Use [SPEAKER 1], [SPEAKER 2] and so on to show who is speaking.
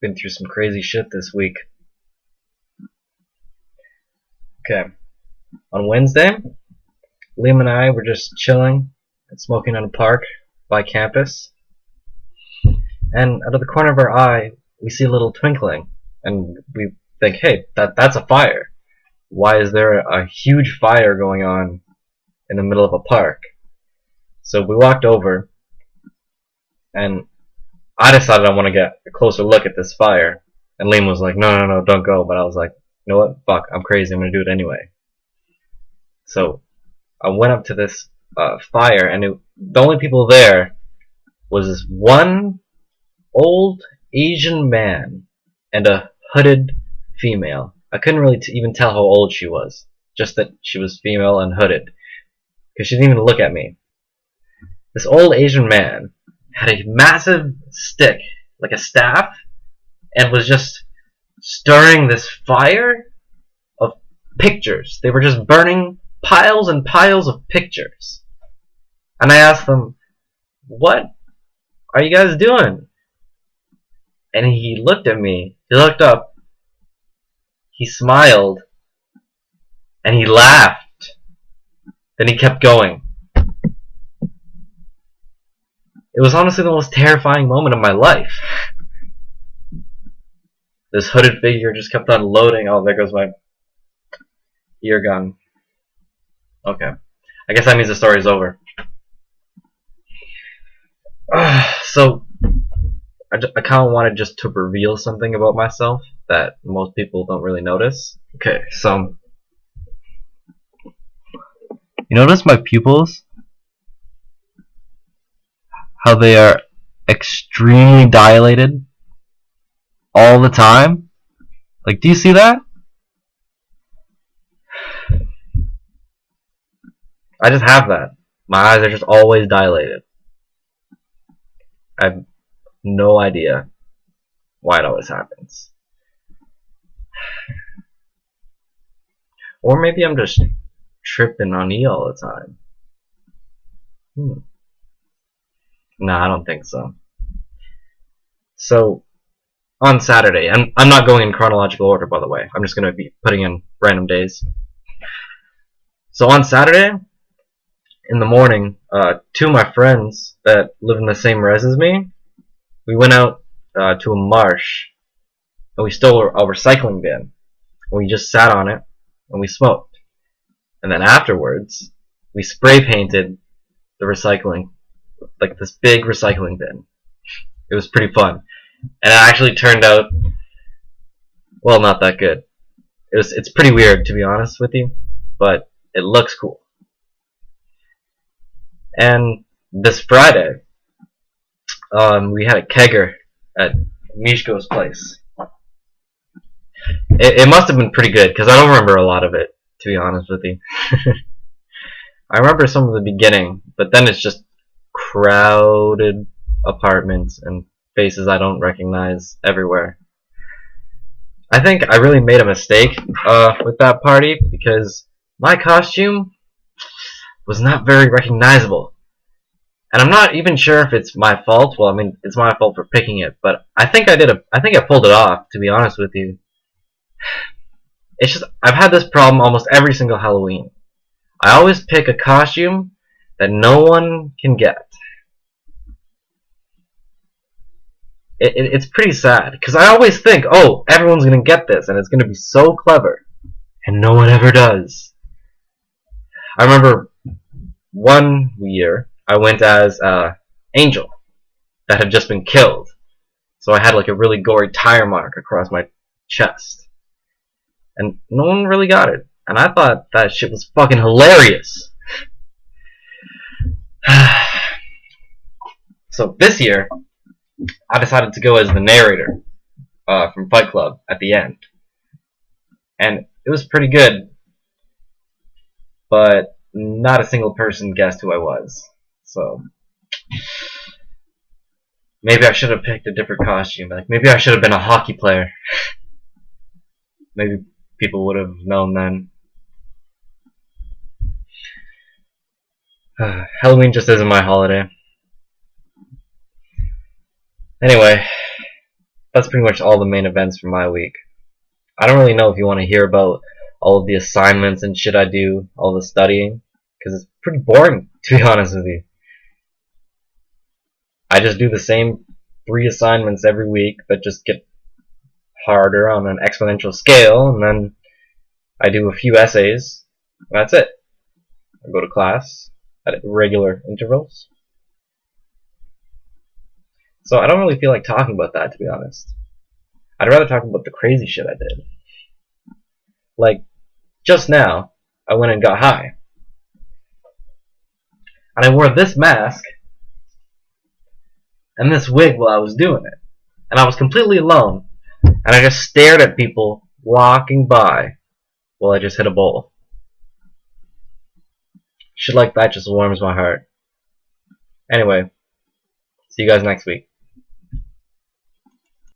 [SPEAKER 1] Been through some crazy shit this week. Okay. On Wednesday, Liam and I were just chilling and smoking in a park by campus. And out of the corner of our eye, we see a little twinkling. And we think, hey, that's a fire. Why is there a huge fire going on in the middle of a park? So we walked over, and I decided I want to get a closer look at this fire. And Liam was like, no, don't go. But I was like, you know what? Fuck, I'm crazy. I'm going to do it anyway. So I went up to this fire, and the only people there was this one old Asian man and a hooded female. I couldn't really even tell how old she was, just that she was female and hooded, because she didn't even look at me. This old Asian man had a massive stick, like a staff, and was just stirring this fire of pictures. They were just burning piles and piles of pictures. And I asked them, what are you guys doing? And he looked at me, he looked up, he smiled, and he laughed. Then he kept going. It was honestly the most terrifying moment of my life. This hooded figure just kept on loading. Oh, there goes my ear gun. Okay. I guess that means the story's over. So, I kind of wanted just to reveal something about myself that most people don't really notice. Okay, so you notice my pupils? How they are extremely dilated all the time? Like, do you see that? I just have that. My eyes are just always dilated. I have no idea why it always happens. Or maybe I'm just tripping on E all the time. No, I don't think so. So, on Saturday, I'm not going in chronological order, by the way. I'm just going to be putting in random days. So on Saturday, in the morning, two of my friends that live in the same res as me, we went out to a marsh, and we stole a recycling bin. And we just sat on it, and we smoked. And then afterwards, we spray painted the recycling, like this big recycling bin. It was pretty fun. And it actually turned out, well, not that good. It's pretty weird, to be honest with you, but it looks cool. And this Friday, we had a kegger at Mishko's place. It must have been pretty good, because I don't remember a lot of it, to be honest with you. I remember some of the beginning, but then it's just crowded apartments and faces I don't recognize everywhere. I think I really made a mistake with that party, because my costume was not very recognizable. And I'm not even sure if it's my fault. Well, I mean, it's my fault for picking it, but I think I pulled it off, to be honest with you. It's just, I've had this problem almost every single Halloween. I always pick a costume that no one can get. It's pretty sad, because I always think, oh, everyone's going to get this, and it's going to be so clever. And no one ever does. I remember one year, I went as Angel that had just been killed. So I had like a really gory tire mark across my chest. And no one really got it. And I thought that shit was fucking hilarious. So this year, I decided to go as the narrator from Fight Club at the end. And it was pretty good. But not a single person guessed who I was. So maybe I should have picked a different costume. Like, maybe I should have been a hockey player. Maybe people would have known then. Halloween just isn't my holiday. Anyway, that's pretty much all the main events for my week. I don't really know if you want to hear about all of the assignments and shit I do, all the studying, because it's pretty boring, to be honest with you. I just do the same 3 assignments every week that just get harder on an exponential scale, and then I do a few essays, and that's it. I go to class at regular intervals. So I don't really feel like talking about that, to be honest. I'd rather talk about the crazy shit I did. Like, just now, I went and got high. And I wore this mask and this wig while I was doing it. And I was completely alone. And I just stared at people walking by while I just hit a bowl. Shit like that just warms my heart. Anyway, see you guys next week.